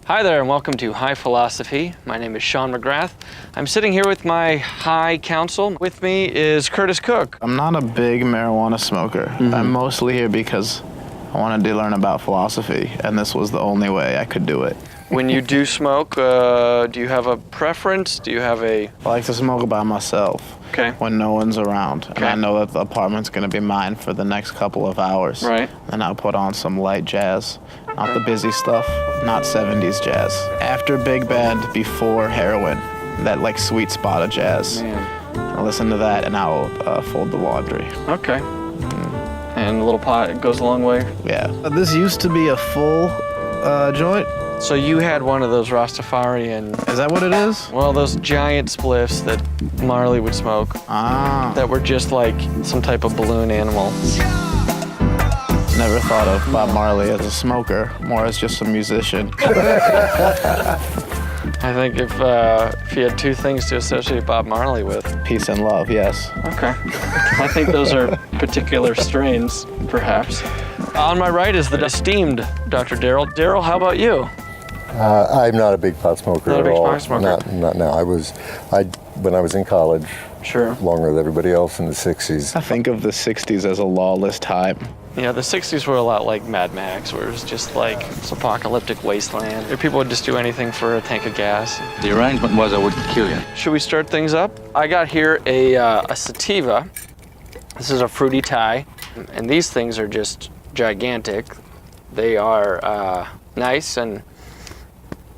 Hi there and welcome to High Philosophy. My name is Sean McGrath. I'm sitting here with my high counsel. With me is Curtis Cook. I'm not a big marijuana smoker. I'm mostly here because I wanted to learn about philosophy, and this was the only way I could do it. When you do smoke, do you have a preference? Do you have a... I like to smoke by myself when no one's around. And I know that the apartment's going to be mine for the next couple of hours. Right. And I'll put on some light jazz. Not the busy stuff, not 70s jazz. After big band, before heroin, that like sweet spot of jazz. Man. I'll listen to that and I'll fold the laundry. Okay. And a little pot, it goes a long way. Yeah. This used to be a full joint. So you had one of those Rastafarian... Is that what it is? Well, those giant spliffs that Marley would smoke. Ah. That were just like some type of balloon animal. Never thought of Bob Marley as a smoker, more as just a musician. I think if you had two things to associate Bob Marley with. Peace and love, yes. Okay. I think those are particular strains, perhaps. On my right is the esteemed Dr. Daryl. Daryl, how about you? I'm not a big pot smoker Not a at big all. pot smoker? Not now. When I was in college, Sure. along with everybody else in the 60s. I think of the 60s as a lawless time. Yeah, the 60s were a lot like Mad Max, where it was just like this apocalyptic wasteland. Where people would just do anything for a tank of gas. The arrangement was I would kill you. Should we start things up? I got here a sativa. This is a fruity Thai, and these things are just gigantic. They are nice and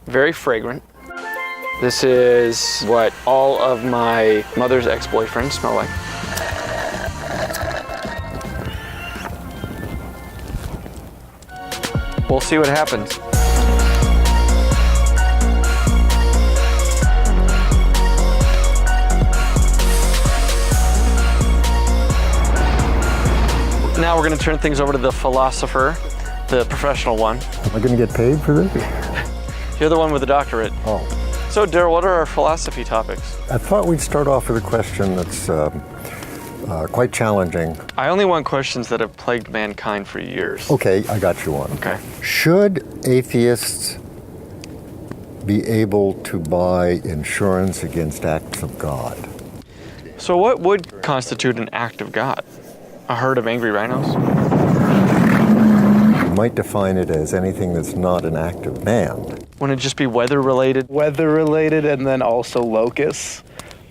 very fragrant. This is what all of my mother's ex-boyfriends smell like. We'll see what happens. Now we're going to turn things over to the philosopher, the professional one. Am I going to get paid for this? You're the one with the doctorate. Oh. So, Daryl, what are our philosophy topics? I thought we'd start off with a question that's quite challenging. I only want questions that have plagued mankind for years. Okay, I got you one. Okay. Should atheists be able to buy insurance against acts of God? So what would constitute an act of God? A herd of angry rhinos? You might define it as anything that's not an act of man. Wouldn't it just be weather-related? Weather-related and then also locusts.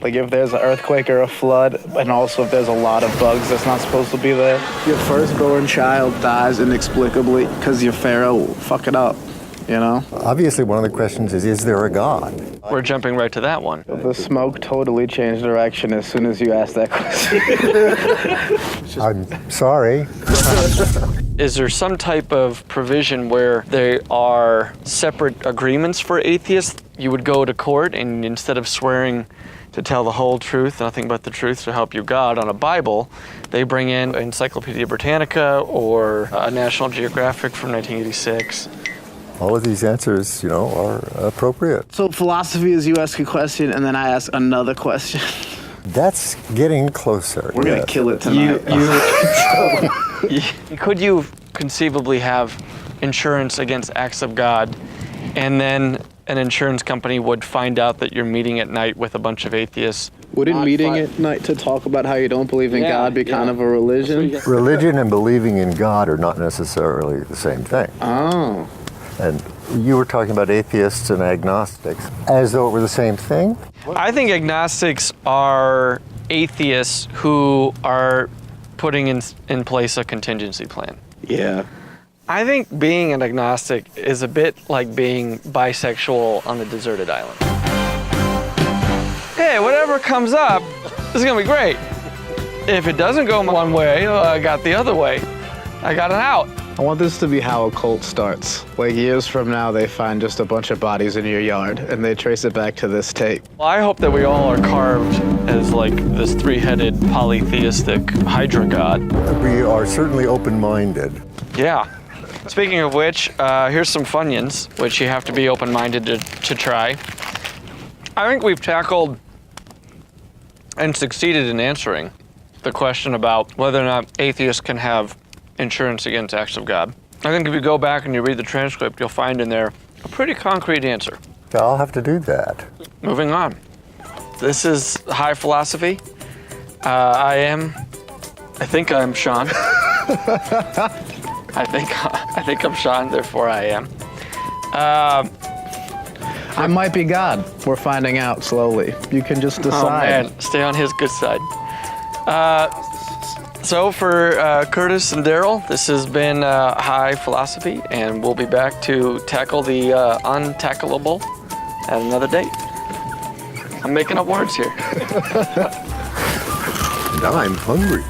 Like if there's an earthquake or a flood, and also if there's a lot of bugs that's not supposed to be there. Your firstborn child dies inexplicably because your pharaoh will fuck it up, you know? Obviously, one of the questions is there a God? We're jumping right to that one. The smoke totally changed direction as soon as you asked that question. I'm sorry. Is there some type of provision where there are separate agreements for atheists? You would go to court and instead of swearing to tell the whole truth, nothing but the truth to help you God on a Bible, they bring in Encyclopedia Britannica or a National Geographic from 1986. All of these answers, are appropriate. So philosophy is you ask a question and then I ask another question. That's getting closer. We're gonna kill it tonight. Could you conceivably have insurance against acts of God, and then an insurance company would find out that you're meeting at night with a bunch of atheists? Wouldn't meeting at night to talk about how you don't believe in God be kind of a religion? Religion and believing in God are not necessarily the same thing. Oh. And you were talking about atheists and agnostics as though it were the same thing? I think agnostics are atheists who are putting in place a contingency plan. Yeah. I think being an agnostic is a bit like being bisexual on a deserted island. Hey, whatever comes up is gonna be great. If it doesn't go one way, I got the other way. I got an out. I want this to be how a cult starts. Like years from now, they find just a bunch of bodies in your yard and they trace it back to this tape. Well, I hope that we all are carved as like this three-headed polytheistic Hydra god. We are certainly open-minded. Yeah. Speaking of which, here's some Funyuns, which you have to be open-minded to try. I think we've tackled and succeeded in answering the question about whether or not atheists can have insurance against acts of God. I think if you go back and you read the transcript, you'll find in there a pretty concrete answer. Yeah, I'll have to do that. Moving on. This is high philosophy. I think I'm Sean. I think I'm Sean, therefore I am. I might be God. We're finding out slowly. You can just decide. Oh man, stay on his good side. So for Curtis and Daryl, this has been high philosophy, and we'll be back to tackle the untackleable at another date. I'm making up words here. And I'm hungry.